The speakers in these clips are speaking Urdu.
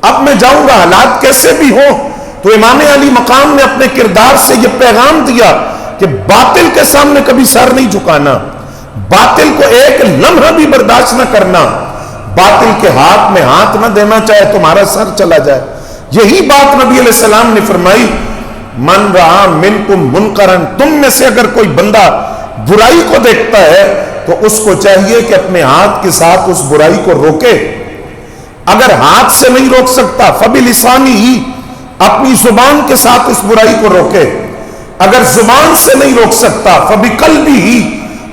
اب میں جاؤں گا حالات کیسے بھی ہوں۔ تو امام علی مقام نے اپنے کردار سے یہ پیغام دیا کہ باطل کے سامنے کبھی سر نہیں جھکانا، باطل کو ایک لمحہ بھی برداشت نہ کرنا، باطل کے ہاتھ میں ہاتھ نہ دینا چاہے تمہارا سر چلا جائے۔ یہی بات نبی علیہ السلام نے فرمائی، من رہا منکم منکرن، تم میں سے اگر کوئی بندہ برائی کو دیکھتا ہے تو اس کو چاہیے کہ اپنے ہاتھ کے ساتھ اس برائی کو روکے۔ اگر ہاتھ سے نہیں روک سکتا فبلسانی ہی، اپنی زبان کے ساتھ اس برائی کو روکے۔ اگر زبان سے نہیں روک سکتا فبقلبی ہی،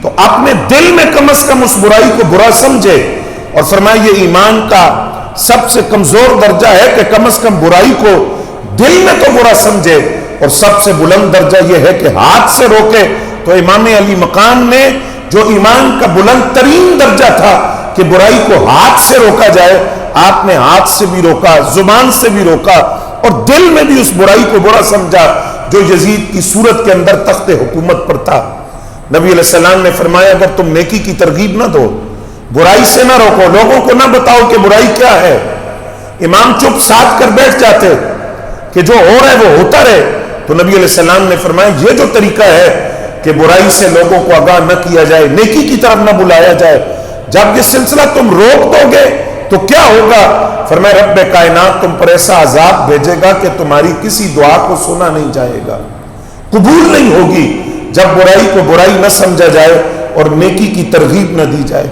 تو اپنے دل میں کم از کم اس برائی کو برا سمجھے۔ اور فرمایا یہ ایمان کا سب سے کمزور درجہ ہے کہ کم از کم برائی کو دل میں تو برا سمجھے، اور سب سے بلند درجہ یہ ہے کہ ہاتھ سے روکے۔ تو امام علی مقام نے جو ایمان کا بلند ترین درجہ تھا کہ برائی کو ہاتھ سے روکا جائے، آپ نے ہاتھ سے بھی روکا، زبان سے بھی روکا، اور دل میں بھی اس برائی کو برا سمجھا جو یزید کی صورت کے اندر تخت حکومت پر تھا۔ نبی علیہ السلام نے فرمایا اگر تم نیکی کی ترغیب نہ دو، برائی سے نہ روکو، لوگوں کو نہ بتاؤ کہ برائی کیا ہے، امام چپ ساتھ کر بیٹھ جاتے کہ جو ہو رہا ہے وہ ہوتا رہے، تو نبی علیہ السلام نے فرمایا یہ جو طریقہ ہے کہ برائی سے لوگوں کو آگاہ نہ کیا جائے، نیکی کی طرف نہ بلایا جائے، جب یہ سلسلہ تم روک دو گے تو کیا ہوگا؟ فرمایا رب کائنات تم پر ایسا عذاب بھیجے گا کہ تمہاری کسی دعا کو سنا نہیں جائے گا، قبول نہیں ہوگی، جب برائی کو برائی نہ سمجھا جائے اور نیکی کی ترغیب نہ دی جائے۔